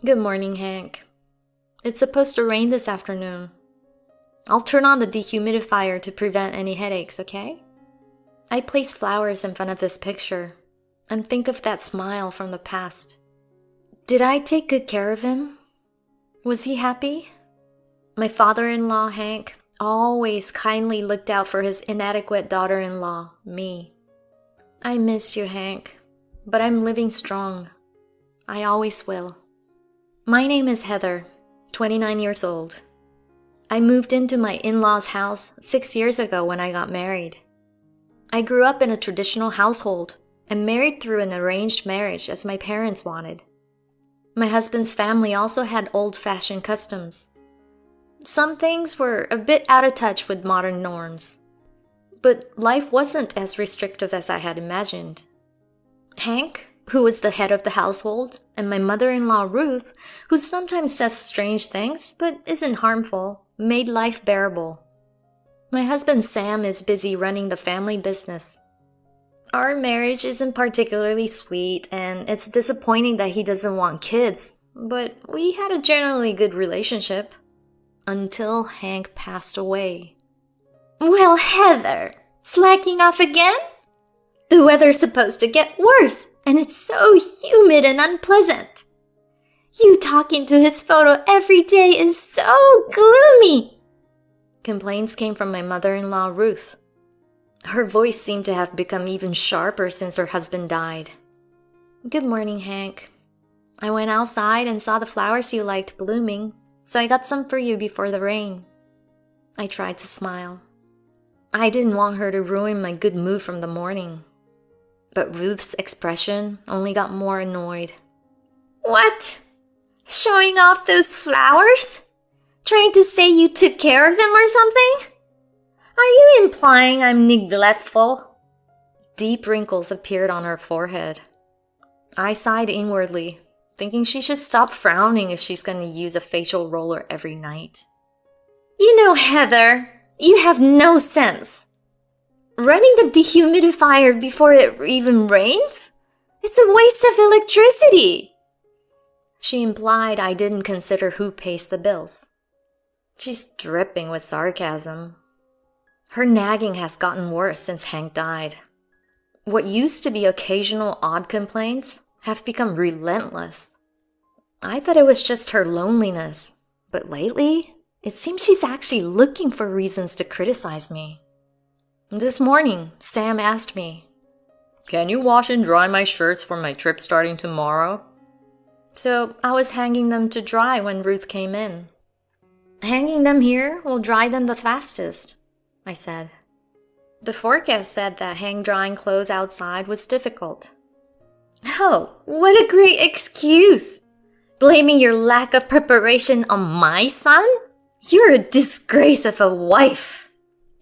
Good morning, Hank. It's supposed to rain this afternoon. I'll turn on the dehumidifier to prevent any headaches, okay? I place flowers in front of this picture and think of that smile from the past. Did I take good care of him? Was he happy? My father-in-law, Hank, always kindly looked out for his inadequate daughter-in-law, me. I miss you, Hank, but I'm living strong. I always will. My name is Heather, 29 years old. I moved into my in-laws' house 6 years ago when I got married. I grew up in a traditional household and married through an arranged marriage as my parents wanted. My husband's family also had old-fashioned customs. Some things were a bit out of touch with modern norms, but life wasn't as restrictive as I had imagined. Hank, who was the head of the household, and my mother-in-law Ruth, who sometimes says strange things but isn't harmful, made life bearable. My husband Sam is busy running the family business. Our marriage isn't particularly sweet, and it's disappointing that he doesn't want kids, but we had a generally good relationship. Until Hank passed away. Well, Heather, slacking off again? The weather's supposed to get worse, and it's so humid and unpleasant. You talking to his photo every day is so gloomy. Complaints came from my mother-in-law, Ruth. Her voice seemed to have become even sharper since her husband died. Good morning, Hank. I went outside and saw the flowers you liked blooming, so I got some for you before the rain. I tried to smile. I didn't want her to ruin my good mood from the morning. But Ruth's expression only got more annoyed. What? Showing off those flowers? Trying to say you took care of them or something? Are you implying I'm neglectful? Deep wrinkles appeared on her forehead. I sighed inwardly, thinking she should stop frowning if she's going to use a facial roller every night. You know, Heather, you have no sense. Running the dehumidifier before it even rains? It's a waste of electricity. She implied I didn't consider who pays the bills. She's dripping with sarcasm. Her nagging has gotten worse since Hank died. What used to be occasional odd complaints have become relentless. I thought it was just her loneliness, but lately, it seems she's actually looking for reasons to criticize me. This morning, Sam asked me, "Can you wash and dry my shirts for my trip starting tomorrow?" So I was hanging them to dry when Ruth came in. Hanging them here will dry them the fastest, I said. The forecast said that hang-drying clothes outside was difficult. Oh, what a great excuse! Blaming your lack of preparation on my son? You're a disgrace of a wife.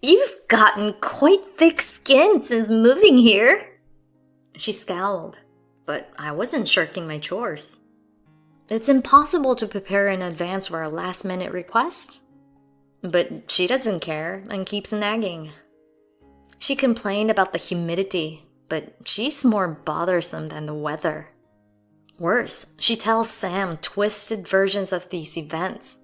You've gotten quite thick-skinned since moving here. She scowled, but I wasn't shirking my chores. It's impossible to prepare in advance for a last-minute request. But she doesn't care and keeps nagging. She complained about the humidity, but she's more bothersome than the weather. Worse, she tells Sam twisted versions of these events.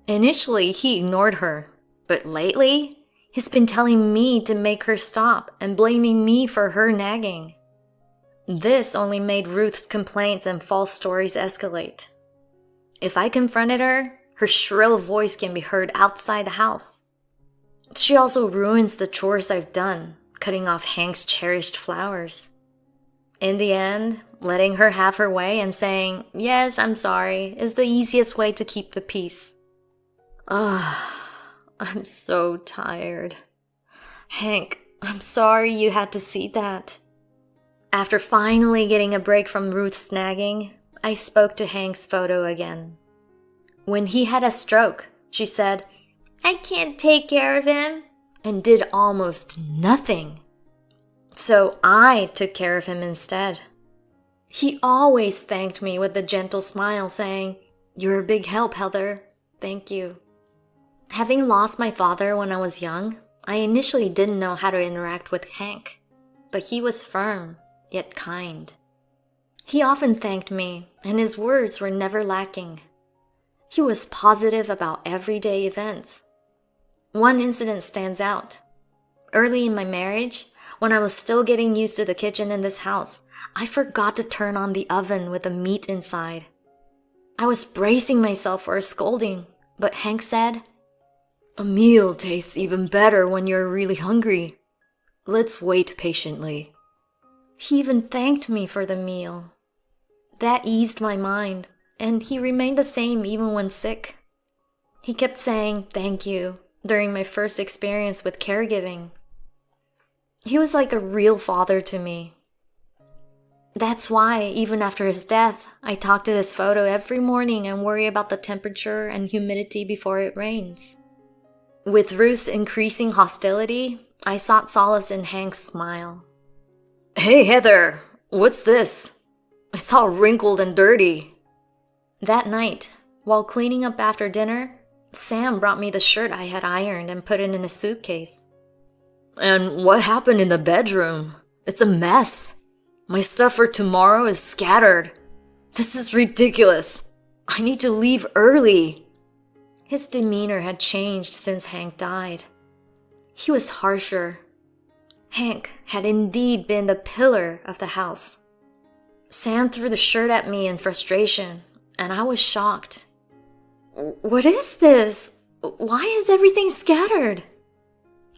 Initially, he ignored her, but lately, he's been telling me to make her stop and blaming me for her nagging. This only made Ruth's complaints and false stories escalate. If I confronted her, her shrill voice can be heard outside the house. She also ruins the chores I've done, cutting off Hank's cherished flowers. In the end, letting her have her way and saying, "Yes, I'm sorry," is the easiest way to keep the peace. I'm so tired. Hank, I'm sorry you had to see that. After finally getting a break from Ruth's nagging, I spoke to Hank's photo again. When he had a stroke, she said, "I can't take care of him," and did almost nothing. So I took care of him instead. He always thanked me with a gentle smile, saying, "You're a big help, Heather. Thank you." Having lost my father when I was young, I initially didn't know how to interact with Hank, but he was firm, yet kind. He often thanked me, and his words were never lacking. He was positive about everyday events. One incident stands out. Early in my marriage, when I was still getting used to the kitchen in this house, I forgot to turn on the oven with the meat inside. I was bracing myself for a scolding, but Hank said, "A meal tastes even better when you're really hungry. Let's wait patiently." He even thanked me for the meal. That eased my mind, and he remained the same even when sick. He kept saying thank you during my first experience with caregiving. He was like a real father to me. That's why, even after his death, I talk to his photo every morning and worry about the temperature and humidity before it rains. With Ruth's increasing hostility, I sought solace in Hank's smile. "Hey, Heather, what's this? It's all wrinkled and dirty." That night, while cleaning up after dinner, Sam brought me the shirt I had ironed and put it in a suitcase. "And what happened in the bedroom? It's a mess. My stuff for tomorrow is scattered. This is ridiculous. I need to leave early." His demeanor had changed since Hank died. He was harsher. Hank had indeed been the pillar of the house. Sam threw the shirt at me in frustration, and I was shocked. "What is this? Why is everything scattered?"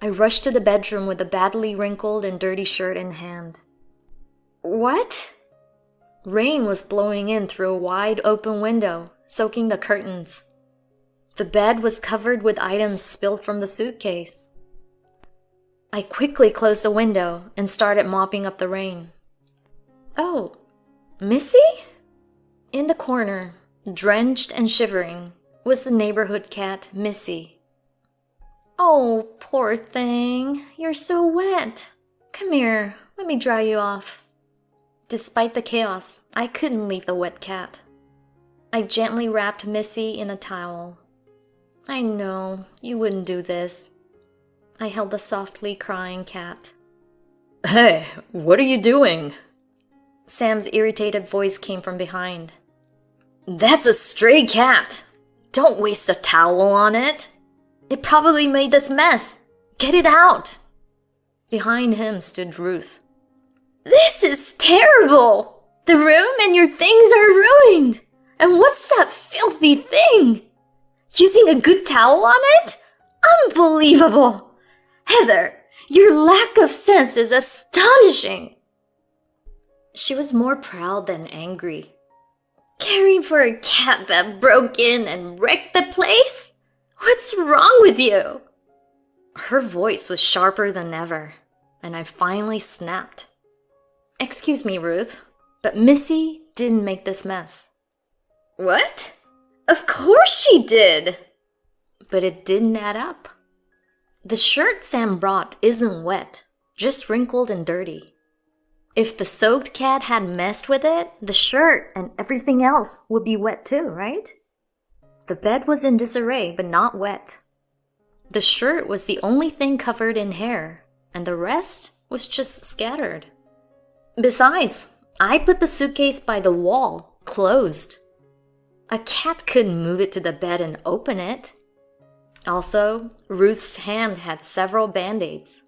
I rushed to the bedroom with the badly wrinkled and dirty shirt in hand. "What?" Rain was blowing in through a wide open window, soaking the curtains. The bed was covered with items spilled from the suitcase. I quickly closed the window and started mopping up the rain. "Oh, Missy?" In the corner, drenched and shivering, was the neighborhood cat, Missy. "Oh, poor thing, you're so wet. Come here, let me dry you off." Despite the chaos, I couldn't leave the wet cat. I gently wrapped Missy in a towel. "I know, you wouldn't do this." I held the softly crying cat. "Hey, what are you doing?" Sam's irritated voice came from behind. "That's a stray cat. Don't waste a towel on it. It probably made this mess. Get it out." Behind him stood Ruth. "This is terrible. The room and your things are ruined. And what's that filthy thing? Using a good towel on it? Unbelievable. Heather, your lack of sense is astonishing." She was more proud than angry. "Caring for a cat that broke in and wrecked the place? What's wrong with you?" Her voice was sharper than ever, and I finally snapped. "Excuse me, Ruth, but Missy didn't make this mess." "What? Of course she did!" But it didn't add up. The shirt Sam brought isn't wet, just wrinkled and dirty. If the soaked cat had messed with it, the shirt and everything else would be wet too, right? The bed was in disarray, but not wet. The shirt was the only thing covered in hair, and the rest was just scattered. Besides, I put the suitcase by the wall, closed. A cat couldn't move it to the bed and open it. Also, Ruth's hand had several band-aids.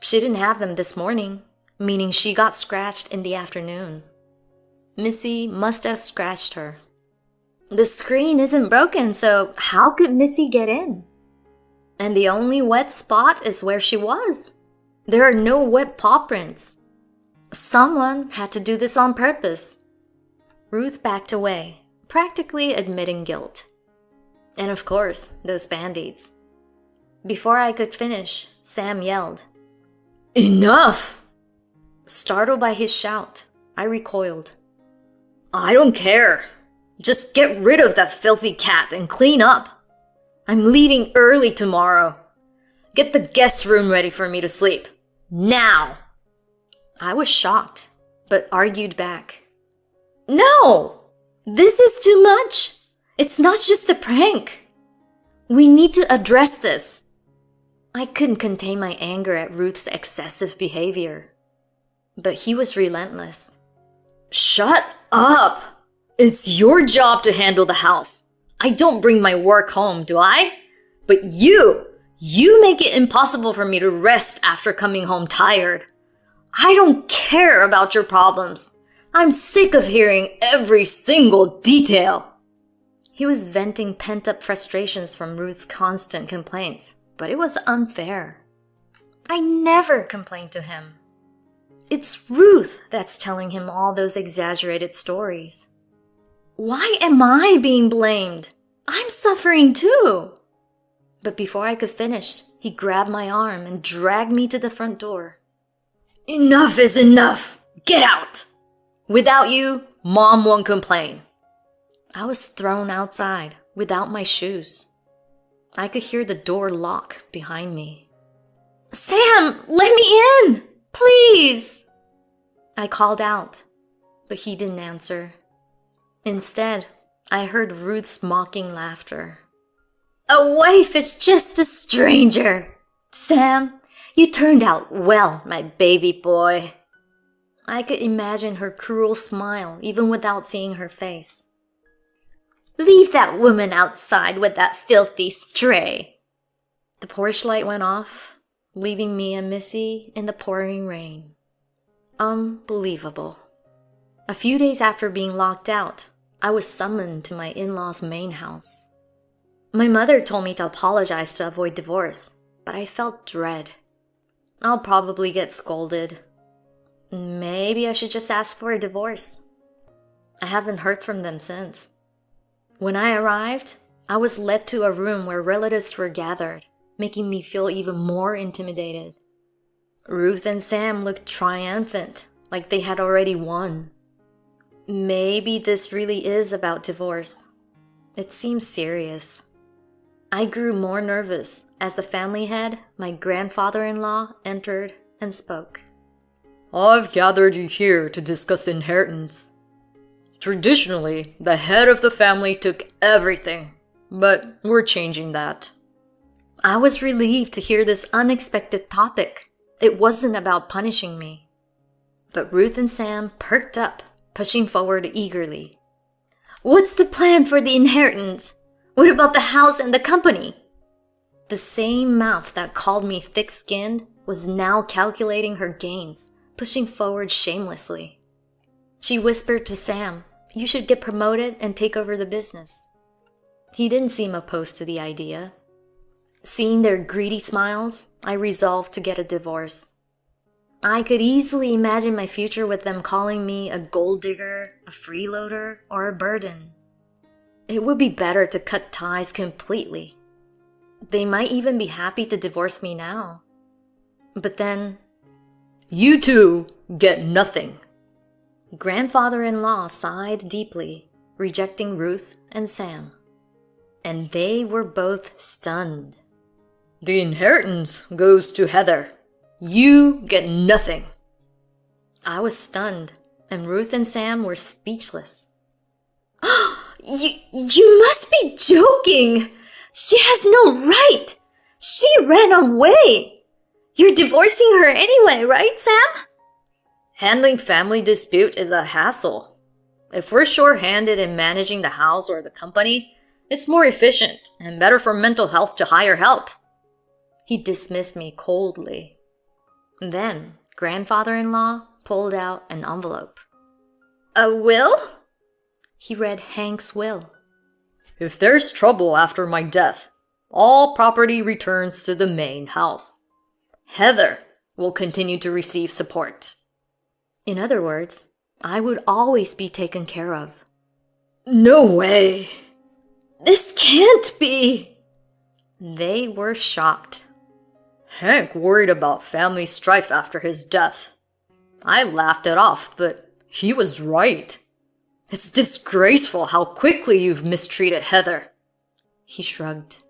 She didn't have them this morning, meaning she got scratched in the afternoon. Missy must have scratched her. The screen isn't broken, so how could Missy get in? And the only wet spot is where she was. There are no wet paw prints. Someone had to do this on purpose. Ruth backed away, practically admitting guilt. And of course, those band-aids. Before I could finish, Sam yelled, "Enough!" Startled by his shout, I recoiled. "I don't care. Just get rid of that filthy cat and clean up. I'm leaving early tomorrow. Get the guest room ready for me to sleep. Now!" I was shocked, but argued back. "No! This is too much. It's not just a prank. We need to address this." I couldn't contain my anger at Ruth's excessive behavior. But he was relentless. Shut up! It's your job to handle the house. I don't bring my work home, do I? But you make it impossible for me to rest after coming home tired. I don't care about your problems. I'm sick of hearing every single detail. He was venting pent-up frustrations from Ruth's constant complaints, but it was unfair. I never complained to him. It's Ruth that's telling him all those exaggerated stories. Why am I being blamed? I'm suffering too. But before I could finish, he grabbed my arm and dragged me to the front door. Enough is enough! Get out! Without you, Mom won't complain. I was thrown outside without my shoes. I could hear the door lock behind me. Sam, let me in! Please! I called out, but he didn't answer. Instead, I heard Ruth's mocking laughter. A wife is just a stranger. Sam, you turned out well, my baby boy. I could imagine her cruel smile even without seeing her face. Leave that woman outside with that filthy stray. The porch light went off, leaving me and Missy in the pouring rain. Unbelievable. A few days after being locked out, I was summoned to my in-laws' main house. My mother told me to apologize to avoid divorce, but I felt dread. I'll probably get scolded. Maybe I should just ask for a divorce. I haven't heard from them since. When I arrived, I was led to a room where relatives were gathered, making me feel even more intimidated. Ruth and Sam looked triumphant, like they had already won. Maybe this really is about divorce. It seems serious. I grew more nervous as the family head, my grandfather-in-law, entered and spoke. I've gathered you here to discuss inheritance. Traditionally, the head of the family took everything, but we're changing that. I was relieved to hear this unexpected topic. It wasn't about punishing me. But Ruth and Sam perked up, pushing forward eagerly. What's the plan for the inheritance? What about the house and the company? The same mouth that called me thick-skinned was now calculating her gains, pushing forward shamelessly. She whispered to Sam, you should get promoted and take over the business. He didn't seem opposed to the idea. Seeing their greedy smiles, I resolved to get a divorce. I could easily imagine my future with them calling me a gold digger, a freeloader, or a burden. It would be better to cut ties completely. They might even be happy to divorce me now. But then, you two get nothing. Grandfather-in-law sighed deeply, rejecting Ruth and Sam. And they were both stunned. The inheritance goes to Heather. You get nothing. I was stunned, and Ruth and Sam were speechless. You must be joking! She has no right! She ran away! You're divorcing her anyway, right, Sam? Handling family dispute is a hassle. If we're short-handed in managing the house or the company, it's more efficient and better for mental health to hire help. He dismissed me coldly. Then, grandfather-in-law pulled out an envelope. A will? He read Hank's will. If there's trouble after my death, all property returns to the main house. Heather will continue to receive support. In other words, I would always be taken care of. No way! This can't be! They were shocked. Hank worried about family strife after his death. I laughed it off, but he was right. It's disgraceful how quickly you've mistreated Heather. He shrugged.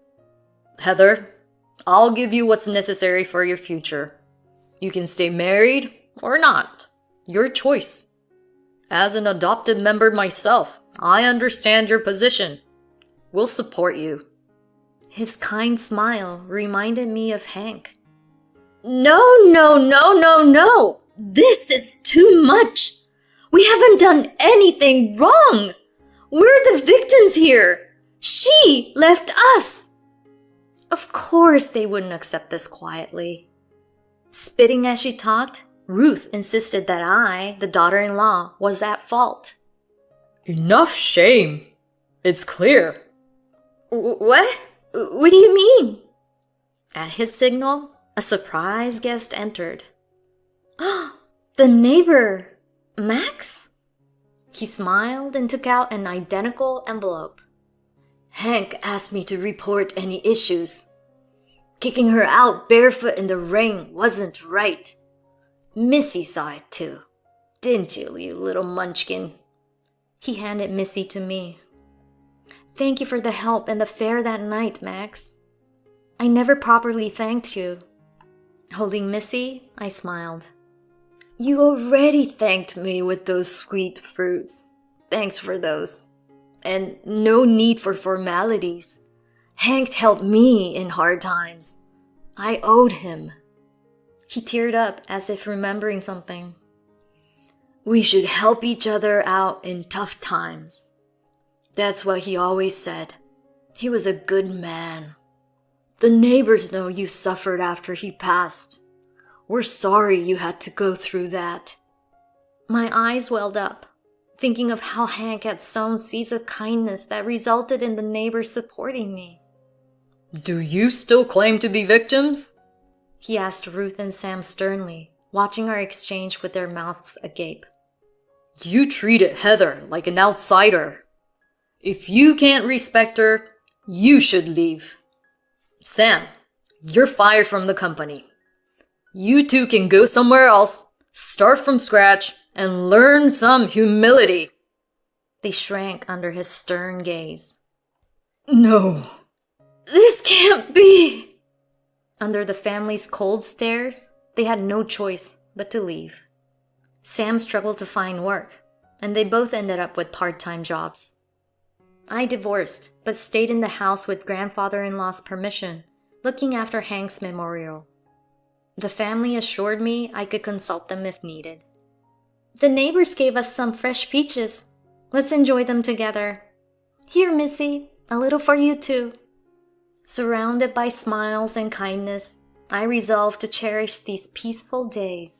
Heather, I'll give you what's necessary for your future. You can stay married or not. Your choice. As an adopted member myself, I understand your position. We'll support you. His kind smile reminded me of Hank. No. This is too much. We haven't done anything wrong! We're the victims here! She left us! Of course they wouldn't accept this quietly. Spitting as she talked, Ruth insisted that I, the daughter-in-law, was at fault. Enough shame. It's clear. What? What do you mean? At his signal, a surprise guest entered. The neighbor, Max? He smiled and took out an identical envelope. Hank asked me to report any issues. Kicking her out barefoot in the rain wasn't right. Missy saw it too. Didn't you, you little munchkin? He handed Missy to me. Thank you for the help and the fare that night, Max. I never properly thanked you. Holding Missy, I smiled. You already thanked me with those sweet fruits. Thanks for those. And no need for formalities. Hank helped me in hard times. I owed him. He teared up as if remembering something. We should help each other out in tough times. That's what he always said. He was a good man. The neighbors know you suffered after he passed. We're sorry you had to go through that. My eyes welled up, thinking of how Hank had sown seeds of kindness that resulted in the neighbors supporting me. Do you still claim to be victims? He asked Ruth and Sam sternly, watching our exchange with their mouths agape. You treated Heather like an outsider. If you can't respect her, you should leave. Sam, you're fired from the company. You two can go somewhere else, start from scratch, and learn some humility. They shrank under his stern gaze. No. This can't be! Under the family's cold stares, they had no choice but to leave. Sam struggled to find work, and they both ended up with part-time jobs. I divorced, but stayed in the house with grandfather-in-law's permission, looking after Hank's memorial. The family assured me I could consult them if needed. The neighbors gave us some fresh peaches. Let's enjoy them together. Here, Missy, a little for you too. Surrounded by smiles and kindness, I resolved to cherish these peaceful days.